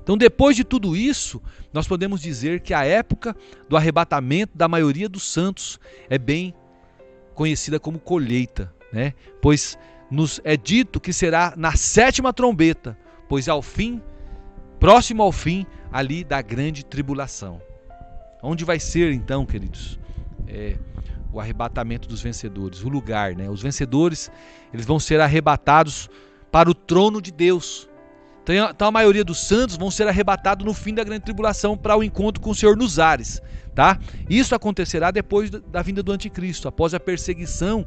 Então, depois de tudo isso, nós podemos dizer que a época do arrebatamento da maioria dos santos é bem conhecida como colheita, né? Pois nos é dito que será na 7ª trombeta, pois ao fim, próximo ao fim, ali da grande tribulação. Onde vai ser então, queridos, o arrebatamento dos vencedores, o lugar, né? Os vencedores, eles vão ser arrebatados para o trono de Deus. Então a maioria dos santos vão ser arrebatados no fim da grande tribulação para o encontro com o Senhor nos ares, tá? Isso acontecerá depois da vinda do anticristo, após a perseguição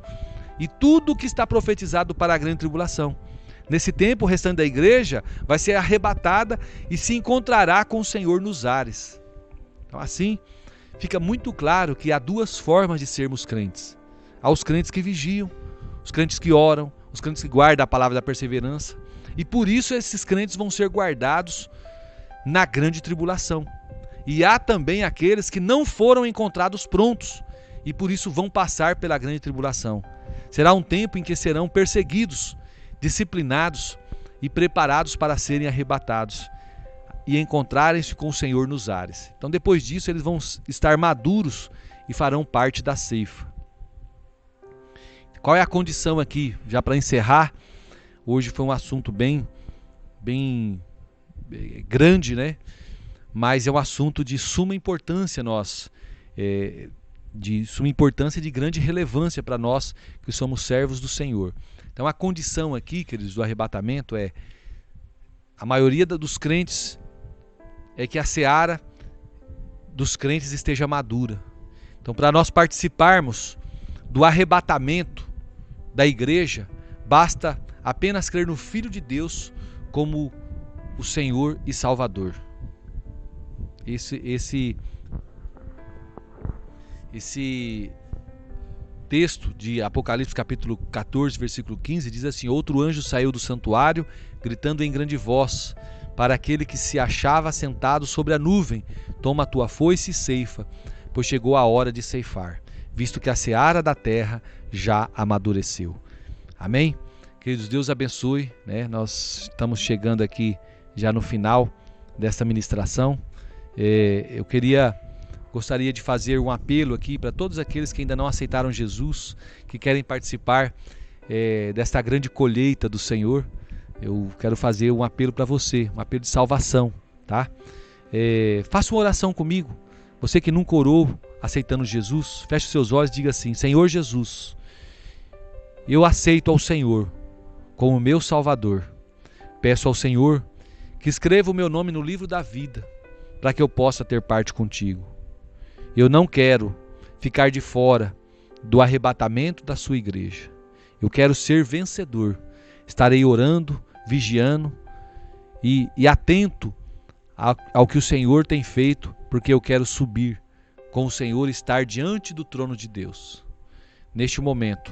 e tudo que está profetizado para a grande tribulação. Nesse tempo, o restante da igreja vai ser arrebatada e se encontrará com o Senhor nos ares. Então assim, fica muito claro que há 2 formas de sermos crentes. Há os crentes que vigiam, os crentes que oram, os crentes que guardam a palavra da perseverança. E por isso esses crentes vão ser guardados na grande tribulação. E há também aqueles que não foram encontrados prontos e por isso vão passar pela grande tribulação. Será um tempo em que serão perseguidos, disciplinados e preparados para serem arrebatados e encontrarem-se com o Senhor nos ares. Então depois disso eles vão estar maduros e farão parte da ceifa. Qual é a condição aqui, já para encerrar? Hoje foi um assunto bem grande, né? Mas é um assunto de suma importância de suma importância e de grande relevância para nós que somos servos do Senhor. Então a condição aqui, queridos, do arrebatamento é a maioria dos crentes é que a seara dos crentes esteja madura. Então, para nós participarmos do arrebatamento da igreja, basta apenas crer no Filho de Deus como o Senhor e Salvador. Esse texto de Apocalipse capítulo 14, versículo 15, diz assim: outro anjo saiu do santuário, gritando em grande voz, para aquele que se achava sentado sobre a nuvem: toma a tua foice e ceifa, pois chegou a hora de ceifar, visto que a seara da terra já amadureceu. Amém? Queridos, Deus abençoe, né? Nós estamos chegando aqui já no final desta ministração. Eu gostaria de fazer um apelo aqui para todos aqueles que ainda não aceitaram Jesus, que querem participar desta grande colheita do Senhor. Eu quero fazer um apelo para você, um apelo de salvação, tá? Faça uma oração comigo. Você que nunca orou aceitando Jesus, feche seus olhos e diga assim: Senhor Jesus, eu aceito ao Senhor como meu Salvador. Peço ao Senhor que escreva o meu nome no livro da vida, para que eu possa ter parte contigo. Eu não quero ficar de fora do arrebatamento da sua igreja. Eu quero ser vencedor. Estarei orando, vigiando e atento ao que o Senhor tem feito, porque eu quero subir com o Senhor, estar diante do trono de Deus. Neste momento,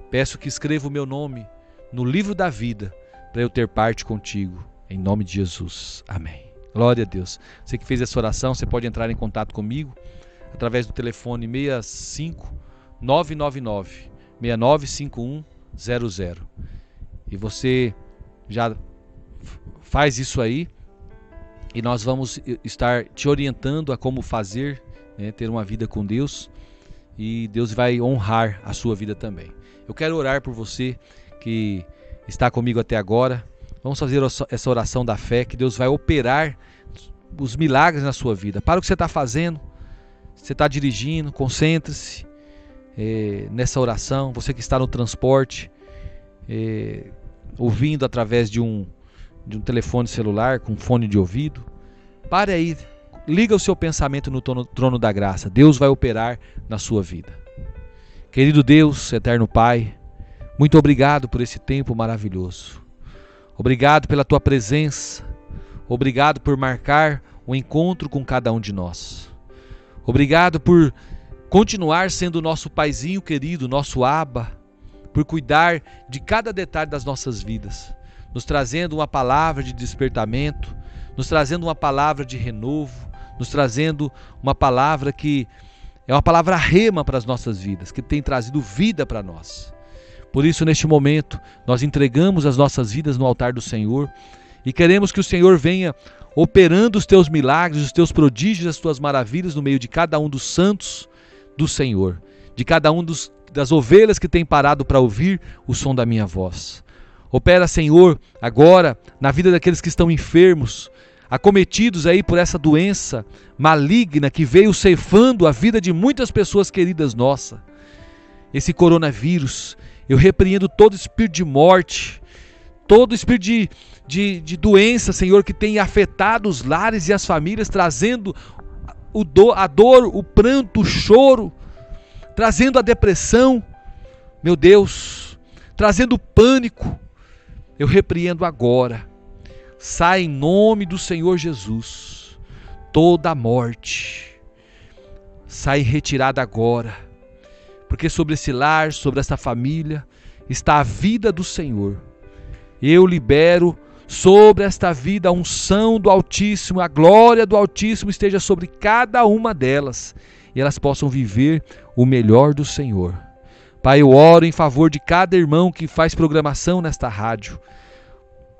peço que escreva o meu nome no livro da vida, para eu ter parte contigo, em nome de Jesus. Amém. Glória a Deus. Você que fez essa oração, você pode entrar em contato comigo através do telefone 65 999 695100. E você já faz isso aí e nós vamos estar te orientando a como fazer, né, ter uma vida com Deus, e Deus vai honrar a sua vida também. Eu quero orar por você que está comigo até agora. Vamos fazer essa oração da fé, que Deus vai operar os milagres na sua vida. Para o que você está fazendo, você está dirigindo, concentre-se nessa oração. Você que está no transporte, ouvindo através de um telefone celular, com fone de ouvido, pare aí, liga o seu pensamento no trono da graça. Deus vai operar na sua vida. Querido Deus, eterno Pai, muito obrigado por esse tempo maravilhoso. Obrigado pela tua presença. Obrigado por marcar o encontro com cada um de nós. Obrigado por continuar sendo o nosso paizinho querido, nosso Abba, por cuidar de cada detalhe das nossas vidas, nos trazendo uma palavra de despertamento, nos trazendo uma palavra de renovo, nos trazendo uma palavra que é uma palavra rema para as nossas vidas, que tem trazido vida para nós. Por isso, neste momento, nós entregamos as nossas vidas no altar do Senhor e queremos que o Senhor venha operando os teus milagres, os teus prodígios, as tuas maravilhas no meio de cada um dos santos do Senhor, de cada um das ovelhas que tem parado para ouvir o som da minha voz. Opera, Senhor, agora na vida daqueles que estão enfermos, acometidos aí por essa doença maligna que veio ceifando a vida de muitas pessoas queridas nossas. Esse coronavírus, eu repreendo todo espírito de morte, todo espírito de doença, Senhor, que tem afetado os lares e as famílias, trazendo a dor, o pranto, o choro, trazendo a depressão, meu Deus, trazendo o pânico. Eu repreendo agora. Sai em nome do Senhor Jesus toda a morte. Sai retirada agora. Porque sobre esse lar, sobre essa família, está a vida do Senhor. Eu libero sobre esta vida a unção do Altíssimo, a glória do Altíssimo esteja sobre cada uma delas, e elas possam viver o melhor do Senhor. Pai, eu oro em favor de cada irmão que faz programação nesta rádio,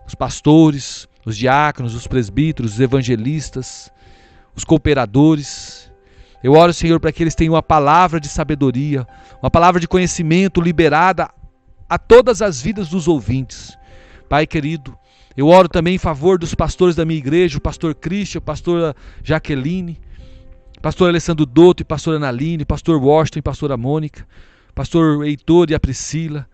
os pastores, os diáconos, os presbíteros, os evangelistas, os cooperadores. Eu oro, Senhor, para que eles tenham uma palavra de sabedoria, uma palavra de conhecimento liberada a todas as vidas dos ouvintes. Pai querido, eu oro também em favor dos pastores da minha igreja, o pastor Christian, a pastora Jaqueline, pastor Alessandro Dotto e pastora Analine, pastor Washington e pastora Mônica, pastor Heitor e a Priscila,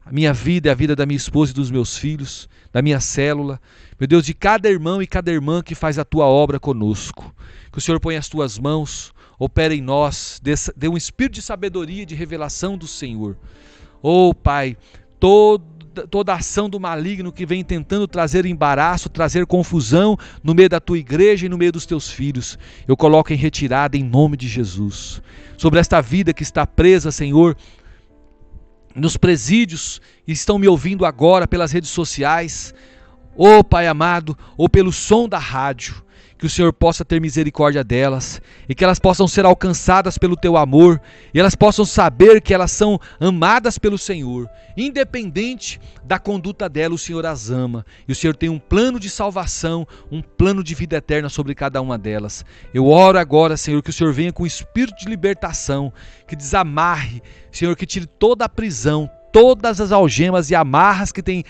a minha vida e a vida da minha esposa e dos meus filhos, da minha célula, meu Deus, de cada irmão e cada irmã que faz a tua obra conosco. Que o Senhor ponha as tuas mãos, opera em nós, dê um espírito de sabedoria e de revelação do Senhor. Oh Pai, toda ação do maligno que vem tentando trazer embaraço, trazer confusão no meio da tua igreja e no meio dos teus filhos, eu coloco em retirada em nome de Jesus. Sobre esta vida que está presa, Senhor, nos presídios, e estão me ouvindo agora pelas redes sociais, ó Pai amado, ou pelo som da rádio, que o Senhor possa ter misericórdia delas, e que elas possam ser alcançadas pelo Teu amor, e elas possam saber que elas são amadas pelo Senhor, independente da conduta dela, o Senhor as ama, e o Senhor tem um plano de salvação, um plano de vida eterna sobre cada uma delas. Eu oro agora, Senhor, que o Senhor venha com o espírito de libertação, que desamarre, Senhor, que tire toda a prisão, todas as algemas e amarras que tem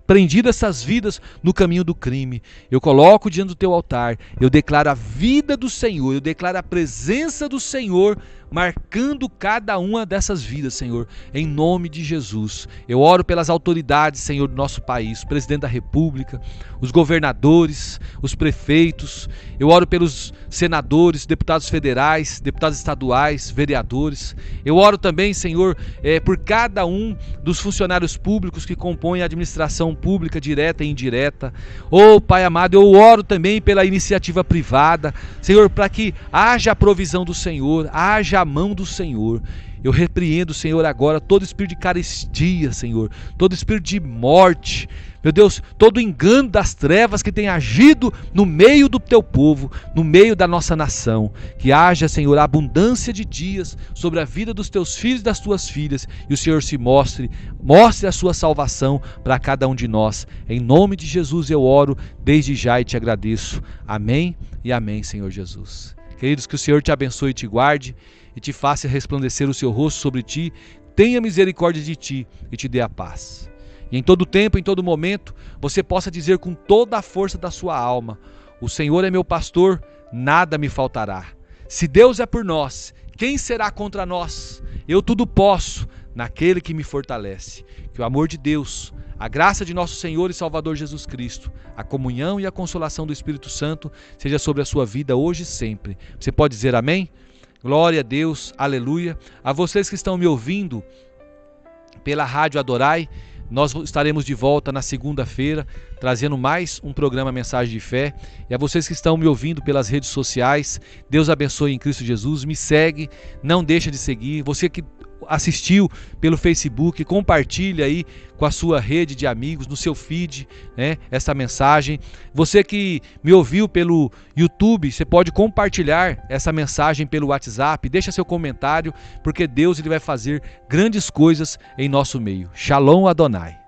prendido essas vidas no caminho do crime. Eu coloco diante do teu altar, eu declaro a vida do Senhor, eu declaro a presença do Senhor marcando cada uma dessas vidas, Senhor, em nome de Jesus. Eu oro pelas autoridades, Senhor, do nosso país, o presidente da República, os governadores, os prefeitos. Eu oro pelos senadores, deputados federais, deputados estaduais, vereadores. Eu oro também, Senhor, por cada um dos funcionários públicos que compõem a administração pública direta e indireta. Oh, Pai amado, eu oro também pela iniciativa privada, Senhor, para que haja a provisão do Senhor, haja a mão do Senhor. Eu repreendo, Senhor, agora todo espírito de carestia, Senhor, todo espírito de morte, meu Deus, todo engano das trevas que tem agido no meio do teu povo, no meio da nossa nação. Que haja, Senhor, abundância de dias sobre a vida dos teus filhos e das tuas filhas, e o Senhor se mostre a sua salvação para cada um de nós. Em nome de Jesus eu oro desde já e te agradeço. Amém e amém, Senhor Jesus. Queridos, que o Senhor te abençoe e te guarde, e te faça resplandecer o seu rosto sobre ti, tenha misericórdia de ti e te dê a paz. E em todo tempo, em todo momento, você possa dizer com toda a força da sua alma: o Senhor é meu pastor, nada me faltará. Se Deus é por nós, quem será contra nós? Eu tudo posso naquele que me fortalece. Que o amor de Deus, a graça de nosso Senhor e Salvador Jesus Cristo, a comunhão e a consolação do Espírito Santo seja sobre a sua vida hoje e sempre. Você pode dizer amém? Glória a Deus, aleluia. A vocês que estão me ouvindo pela Rádio Adorai, nós estaremos de volta na segunda-feira, trazendo mais um programa Mensagem de Fé. E a vocês que estão me ouvindo pelas redes sociais, Deus abençoe em Cristo Jesus. Me segue, não deixa de seguir. Você que assistiu pelo Facebook, compartilha aí com a sua rede de amigos, no seu feed, né, essa mensagem. Você que me ouviu pelo YouTube, você pode compartilhar essa mensagem pelo WhatsApp, deixa seu comentário, porque Deus ele vai fazer grandes coisas em nosso meio. Shalom Adonai.